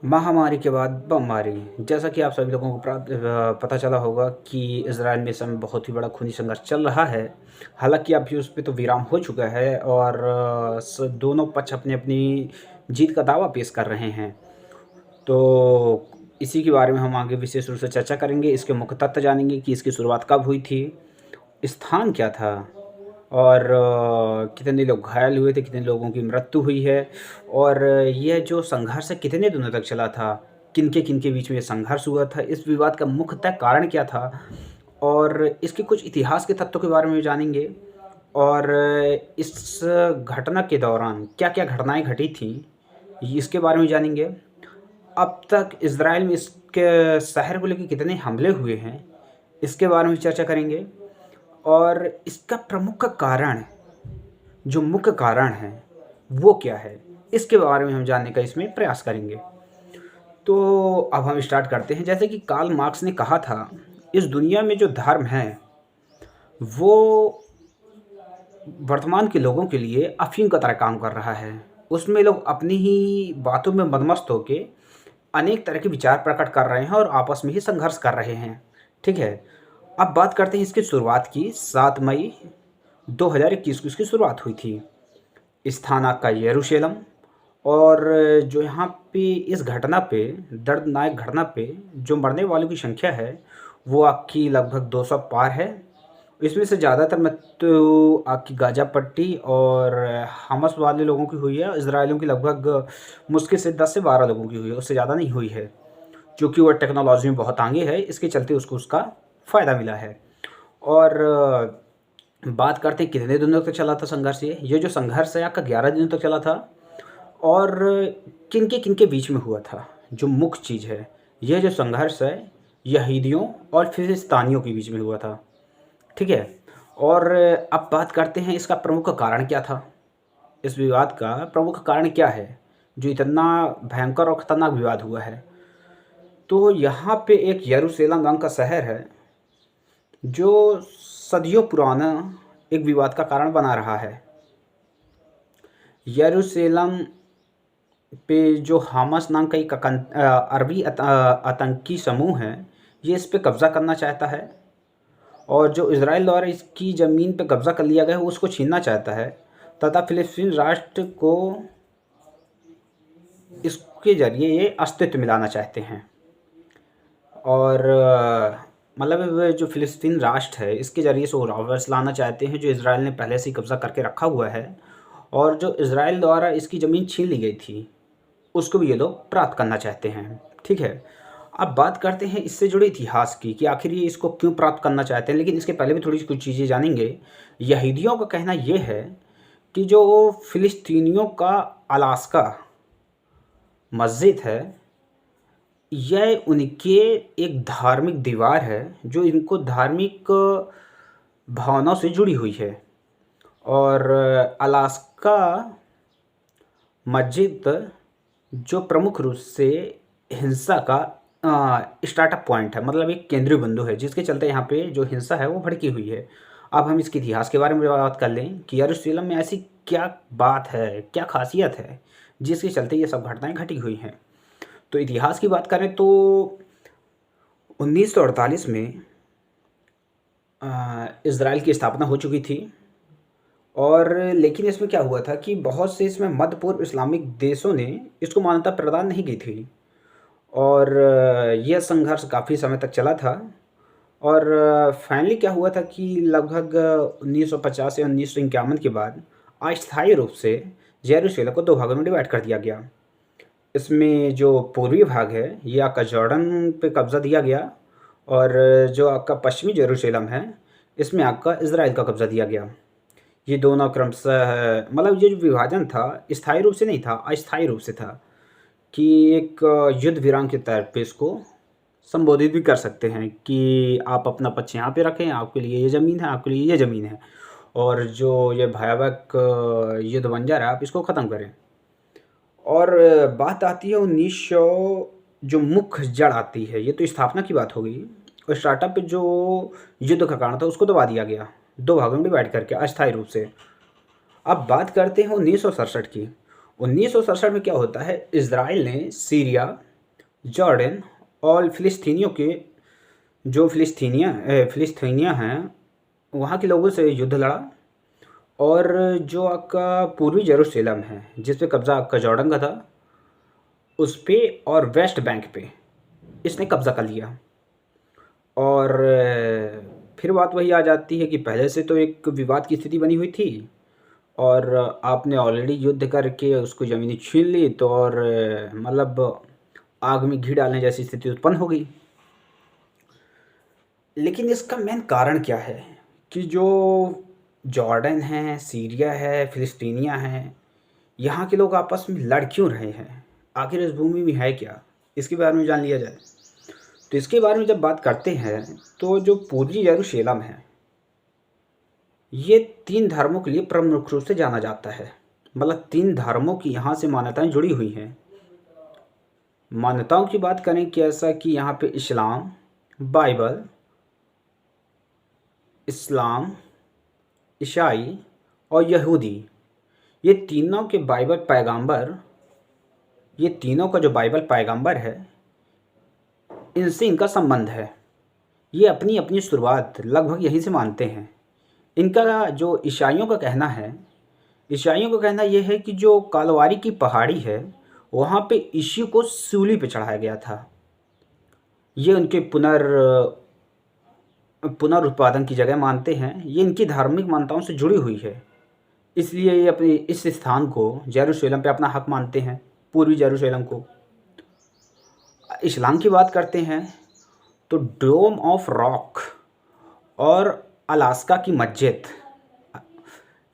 महामारी के बाद बमबारी। जैसा कि आप सभी लोगों को पता चला होगा कि इज़राइल में इस समय बहुत ही बड़ा खूनी संघर्ष चल रहा है। हालाँकि अभी उस पे तो विराम हो चुका है और दोनों पक्ष अपनी-अपनी जीत का दावा पेश कर रहे हैं। तो इसी के बारे में हम आगे विशेष रूप से चर्चा करेंगे। इसके मुख्य तथ्य जानेंगे कि इसकी शुरुआत कब हुई थी, स्थान क्या था और कितने लोग घायल हुए थे, कितने लोगों की मृत्यु हुई है और यह जो संघर्ष है कितने दिनों तक चला था, किनके-किनके बीच में ये संघर्ष हुआ था, इस विवाद का मुख्यतः कारण क्या था और इसके कुछ इतिहास के तत्वों के बारे में भी जानेंगे और इस घटना के दौरान क्या-क्या घटनाएँ घटी थीं, इसके बारे में जानेंगे। अब तक इज़राइल में इसके शहर को लेके कितने हमले हुए हैं, इसके बारे में चर्चा करेंगे और इसका प्रमुख कारण, जो मुख्य कारण है, वो क्या है? इसके बारे में हम जानने का इसमें प्रयास करेंगे। तो अब हम स्टार्ट करते हैं। जैसे कि कार्ल मार्क्स ने कहा था, इस दुनिया में जो धर्म है, वो वर्तमान के लोगों के लिए अफ़ीम की तरह काम कर रहा है। उसमें लोग अपनी ही बातों में मदमस्त होके अनेक तरह के विचार प्रकट कर रहे हैं और आपस में ही संघर्ष कर रहे हैं। ठीक है? अब बात करते हैं इसकी शुरुआत की। 7 मई 2021 को इसकी शुरुआत हुई थी। स्थान आपका यरूशलेम और जो यहाँ पे इस घटना पे, दर्दनाक घटना पे जो मरने वालों की संख्या है, वो आपकी लगभग 200 पार है। इसमें से ज़्यादातर मृत्यु आपकी गाज़ा पट्टी और हमास वाले लोगों की हुई है। इज़राइलियों की लगभग मुश्किल से 10 से 12 लोगों की हुई है, उससे ज़्यादा नहीं हुई है। चूँकि वो टेक्नोलॉजी में बहुत आगे है, इसके चलते उसको उसका फ़ायदा मिला है। और बात करते हैं कितने दिनों तक चला था संघर्ष ये जो संघर्ष है आपका 11 दिनों तक चला था और किनके-किनके बीच में हुआ था, जो मुख्य चीज़ है। यह जो संघर्ष है, यहूदियों और फिलिस्तीनियों के बीच में हुआ था। ठीक है? और अब बात करते हैं इसका प्रमुख कारण क्या था? इस विवाद का प्रमुख कारण क्या है, जो इतना भयंकर और खतरनाक विवाद हुआ है? तो यहाँ पे एक यरूशलेम नाम का शहर है, जो सदियों पुराना एक विवाद का कारण बना रहा है। यरूशलेम पे जो हमास नाम का एक अरबी आतंकी समूह है, ये इस पे कब्ज़ा करना चाहता है और जो इज़राइल द्वारा इसकी ज़मीन पे कब्ज़ा कर लिया गया है, वो उसको छीनना चाहता है तथा फ़िलिस्तीन राष्ट्र को इसके ज़रिए ये अस्तित्व मिलाना चाहते हैं। और मतलब जो फ़िलिस्तीन राष्ट्र है, इसके ज़रिए से वो वापस लाना चाहते हैं, जो इज़राइल ने पहले से ही कब्ज़ा करके रखा हुआ है और जो इज़राइल द्वारा इसकी ज़मीन छीन ली गई थी, उसको भी ये लोग प्राप्त करना चाहते हैं। ठीक है? अब बात करते हैं इससे जुड़े इतिहास की कि आखिर ये इसको क्यों प्राप्त करना चाहते हैं, लेकिन इसके पहले भी थोड़ी कुछ चीज़ें जानेंगे। यहूदियों का कहना ये है कि जो फ़िलिस्तीनियों का अलास्का मस्जिद है, यह उनके एक धार्मिक दीवार है, जो इनको धार्मिक भावनाओं से जुड़ी हुई है और अलास्का मस्जिद जो प्रमुख रूप से हिंसा का स्टार्टअप पॉइंट है, मतलब एक केंद्रीय बिंदु है, जिसके चलते यहाँ पे जो हिंसा है वो भड़की हुई है। अब हम इसके इतिहास के बारे में बात कर लें कि यरूशलेम में ऐसी क्या बात है, क्या खासियत है, जिसके चलते ये सब घटनाएं घटी हुई हैं। तो इतिहास की बात करें तो 1948 में इज़राइल की स्थापना हो चुकी थी और लेकिन इसमें क्या हुआ था कि बहुत से इसमें मध्य पूर्व इस्लामिक देशों ने इसको मान्यता प्रदान नहीं की थी और यह संघर्ष काफ़ी समय तक चला था और फाइनली क्या हुआ था कि लगभग 1950 से 1951 के बाद अस्थायी रूप से यरूशलेम को 2 भागों में डिवाइड कर दिया गया। इसमें जो पूर्वी भाग है, ये आपका जॉर्डन पे कब्ज़ा दिया गया और जो आपका पश्चिमी यरूशलेम है, इसमें आपका इज़राइल का कब्ज़ा दिया गया। ये दोनों क्रमशः मतलब ये जो विभाजन था, स्थायी रूप से नहीं था, अस्थायी रूप से था कि एक युद्ध विराम के तौर पे इसको संबोधित भी कर सकते हैं कि आप अपना पक्ष यहाँ पे रखें, आपके लिए ये ज़मीन है, आपके लिए ये ज़मीन है और जो ये भयावह युद्ध बंजर है, आप इसको ख़त्म करें। और बात आती है 1900 जो मुख्य जड़ आती है, ये तो स्थापना की बात हो गई और स्टार्टअप पे जो युद्ध का कारण था उसको दबा दिया गया 2 भागों में डिवाइड करके अस्थायी रूप से। अब बात करते हैं 1967 की। 1967 में क्या होता है, इज़राइल ने सीरिया जॉर्डन और फ़िलिस्तीनियों के जो फ़िलिस्तीनियाँ हैं वहाँ के लोगों से युद्ध लड़ा, और जो आपका पूर्वी जेरूशलेम है जिस पे कब्ज़ा आपका जॉर्डन का था, उस पे और वेस्ट बैंक पे इसने कब्ज़ा कर लिया। और फिर बात वही आ जाती है कि पहले से तो एक विवाद की स्थिति बनी हुई थी, और आपने ऑलरेडी युद्ध करके उसको ज़मीनें छीन ली, तो और मतलब आग में घी डालने जैसी स्थिति उत्पन्न हो गई। लेकिन इसका मेन कारण क्या है कि जो जॉर्डन है, सीरिया है, फ़िलिस्तीनियाँ हैं, यहाँ के लोग आपस में लड़ क्यों रहे हैं? आखिर इस भूमि में है क्या? इसके बारे में जान लिया जाए। तो इसके बारे में जब बात करते हैं, तो जो पूर्वी यरूशलेम है, ये 3 धर्मों के लिए प्रमुख रूप से जाना जाता है। मतलब 3 धर्मों की यहाँ से मान्यताएँ जुड़ी हुई हैं। मान्यताओं की बात करें कि ऐसा कि यहाँ पे बाइबल, इस्लाम, ईसाई और यहूदी, ये तीनों के बाइबल पैगंबर, ये तीनों का जो बाइबल पैगंबर है, इनसे इनका संबंध है। ये अपनी अपनी शुरुआत लगभग यहीं से मानते हैं। इनका जो ईसाइयों का कहना है, ईसाइयों का कहना यह है कि जो कालवारी की पहाड़ी है, वहाँ पे यीशु को सूली पे चढ़ाया गया था। ये उनके पुनरुत्पादन की जगह मानते हैं। ये इनकी धार्मिक मान्यताओं से जुड़ी हुई है, इसलिए ये अपने इस स्थान को जेरूशलेम पे अपना हक मानते हैं, पूर्वी जेरूशलेम को। इस्लाम की बात करते हैं तो डोम ऑफ रॉक और अलास्का की मस्जिद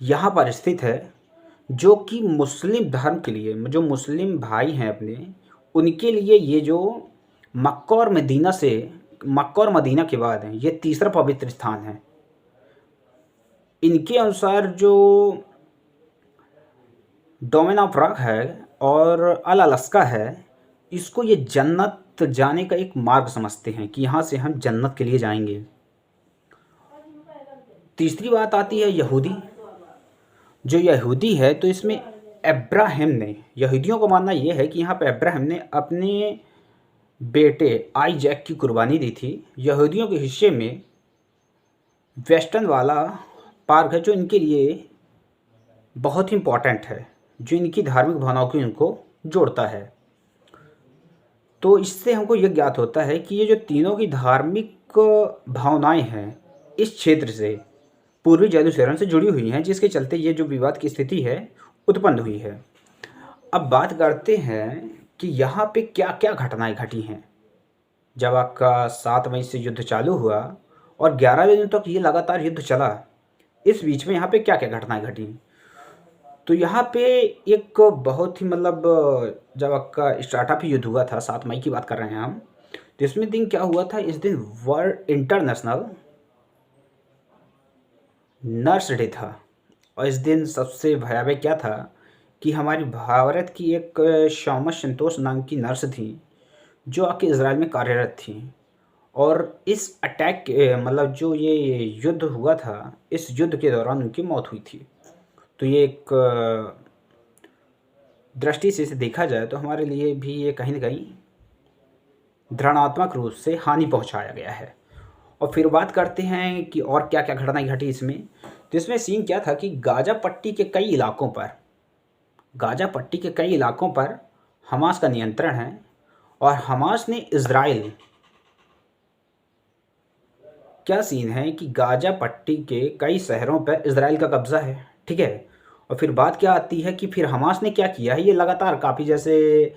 यहाँ पर स्थित है, जो कि मुस्लिम धर्म के लिए, जो मुस्लिम भाई हैं अपने, उनके लिए ये जो मक्का और मदीना के बाद है, ये तीसरा पवित्र स्थान है। इनके अनुसार जो डोमेन ऑफ रॉक है और अल अलास्का है, इसको ये जन्नत जाने का एक मार्ग समझते हैं कि यहाँ से हम जन्नत के लिए जाएंगे। तीसरी बात आती है यहूदी। जो यहूदी है, तो इसमें अब्राहम ने, यहूदियों का मानना यह है कि यहाँ पे अब्राहम ने अपने बेटे आइजैक की कुर्बानी दी थी। यहूदियों के हिस्से में वेस्टर्न वाला पार्क है, जो इनके लिए बहुत ही इम्पॉर्टेंट है, जो इनकी धार्मिक भावनाओं को इनको जोड़ता है। तो इससे हमको यह ज्ञात होता है कि ये जो तीनों की धार्मिक भावनाएं हैं, इस क्षेत्र से, पूर्वी जेरूशलेम से जुड़ी हुई हैं, जिसके चलते ये जो विवाद की स्थिति है उत्पन्न हुई है। अब बात करते हैं कि यहाँ पे क्या क्या घटनाएं घटी हैं। जब आपका 7 मई से युद्ध चालू हुआ और 11 दिनों तक ये लगातार युद्ध चला, इस बीच में यहाँ पे क्या क्या घटनाएं घटी। तो यहाँ पे एक बहुत ही मतलब, जब आपका स्टार्टअप युद्ध हुआ था, 7 मई की बात कर रहे हैं हम, तो इसमें दिन क्या हुआ था, इस दिन वर्ल्ड इंटरनेशनल नर्स डे था। और इस दिन सबसे भयावह क्या था कि हमारी भारत की एक शौमा संतोष नाम की नर्स थी, जो आके इज़राइल में कार्यरत थी। और इस अटैक मतलब जो ये युद्ध हुआ था, इस युद्ध के दौरान उनकी मौत हुई थी। तो ये एक दृष्टि से इसे देखा जाए तो हमारे लिए भी ये कहीं ना कहीं धनात्मक रूप से हानि पहुंचाया गया है। और फिर बात करते हैं कि और क्या क्या घटनाएं घटी इसमें। तो इसमें सीन क्या था कि गाज़ा पट्टी के कई इलाकों पर हमास का नियंत्रण है, और हमास ने इज़राइल, क्या सीन है कि गाज़ा पट्टी के कई शहरों पर इज़राइल का कब्ज़ा है, ठीक है। और फिर बात क्या आती है कि फिर हमास ने क्या किया है, ये लगातार काफ़ी, जैसे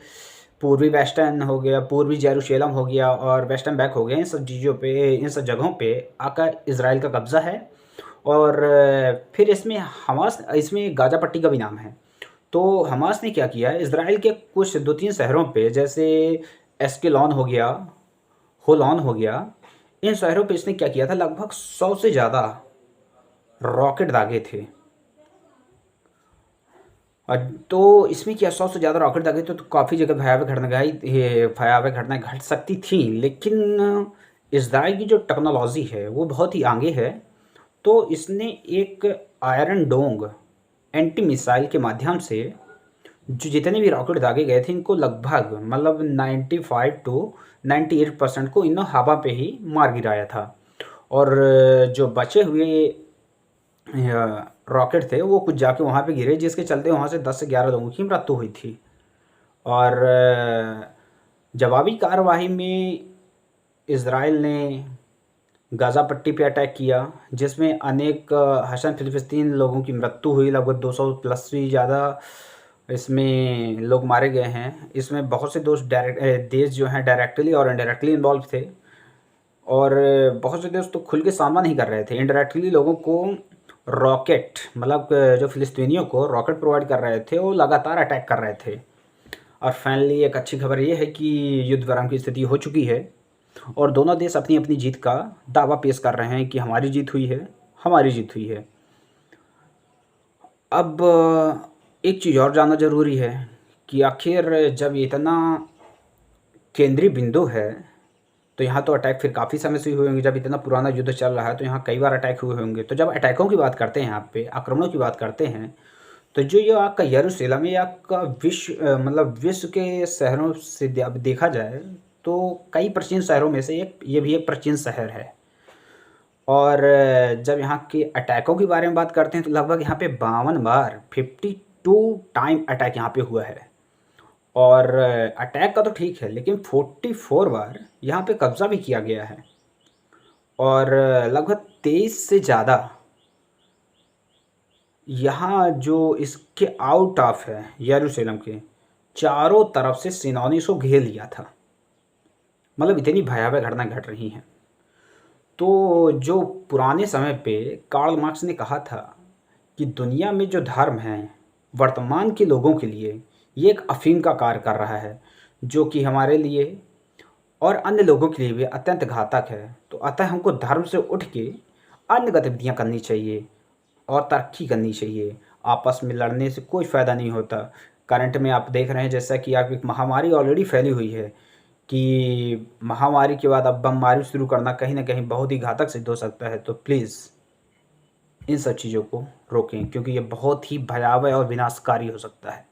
पूर्वी वेस्टर्न हो गया, पूर्वी जेरूशलेम हो गया और वेस्टर्न बैंक हो गया, इन सब चीज़ों पे, इन सब जगहों पे आकर इज़राइल का कब्ज़ा है। और फिर इसमें गाज़ा पट्टी का भी नाम है। तो हमास ने क्या किया है, इज़राइल के कुछ 2-3 शहरों पे, जैसे एस्केलॉन हो गया, होलोन हो गया, इन शहरों पे इसने क्या किया था, लगभग 100 से ज़्यादा रॉकेट दागे थे। तो इसमें क्या, 100 से ज़्यादा रॉकेट दागे थे, तो काफ़ी जगह भयावह घटनाएं घट सकती थी। लेकिन इज़राइल की जो टेक्नोलॉजी है वो बहुत ही आगे है। तो इसने एक आयरन डोंग एंटी मिसाइल के माध्यम से जो जितने भी रॉकेट दागे गए थे इनको लगभग मतलब 95 टू 98% को इन हवा पे ही मार गिराया था। और जो बचे हुए रॉकेट थे वो कुछ जाके वहाँ पे गिरे, जिसके चलते वहाँ से 10 से 11 लोगों की मृत्यु हुई थी। और जवाबी कार्रवाई में इज़राइल ने गाज़ा पट्टी पे अटैक किया, जिसमें अनेक हसन फ़िलिस्तीन लोगों की मृत्यु हुई। लगभग 200 प्लस से ज़्यादा इसमें लोग मारे गए हैं। इसमें बहुत से देश जो हैं डायरेक्टली और इनडायरेक्टली इन्वॉल्व थे। और बहुत से देश तो खुल के सामना नहीं कर रहे थे। इनडायरेक्टली लोगों को रॉकेट मतलब जो फ़िलिस्तीनियों को रॉकेट प्रोवाइड कर रहे थे वो लगातार अटैक कर रहे थे। और फाइनली एक अच्छी खबर ये है कि युद्ध विराम की स्थिति हो चुकी है और दोनों देश अपनी अपनी जीत का दावा पेश कर रहे हैं कि हमारी जीत हुई है, हमारी जीत हुई है। अब एक चीज़ और जानना ज़रूरी है कि आखिर जब ये इतना केंद्रीय बिंदु है तो यहाँ तो अटैक फिर काफ़ी समय से हुए होंगे। जब इतना पुराना युद्ध चल रहा है तो यहाँ कई बार अटैक हुए होंगे। तो जब अटैकों की बात करते हैं, यहाँ पे आक्रमणों की बात करते हैं, तो जो ये आपका यरूशलेम है, आपका मतलब विश्व के शहरों से अब देखा जाए तो कई प्राचीन शहरों में से एक ये भी एक प्राचीन शहर है। और जब यहाँ के अटैकों के बारे में बात करते हैं तो लगभग यहाँ पे 52 बार 52 टाइम अटैक यहाँ पे हुआ है। और अटैक का तो ठीक है, लेकिन 44 बार यहाँ पे कब्ज़ा भी किया गया है। और लगभग 23 से ज़्यादा यहाँ जो इसके आउट ऑफ है यरूशलेम के चारों तरफ से सेनाओं ने इसको घेर लिया था। मतलब इतनी भयावह घटना घट रही हैं। तो जो पुराने समय पे कार्ल मार्क्स ने कहा था कि दुनिया में जो धर्म है वर्तमान के लोगों के लिए ये एक अफीम का कार्य कर रहा है, जो कि हमारे लिए और अन्य लोगों के लिए भी अत्यंत घातक है। तो अतः हमको धर्म से उठ के अन्य गतिविधियाँ करनी चाहिए और तरक्की करनी चाहिए। आपस में लड़ने से कोई फ़ायदा नहीं होता। करंट में आप देख रहे हैं जैसा कि आप एक महामारी ऑलरेडी फैली हुई है कि महामारी के बाद अब बमबारी शुरू करना कहीं न कहीं बहुत ही घातक सिद्ध हो सकता है। तो प्लीज़ इन सब चीज़ों को रोकें, क्योंकि ये बहुत ही भयावह और विनाशकारी हो सकता है।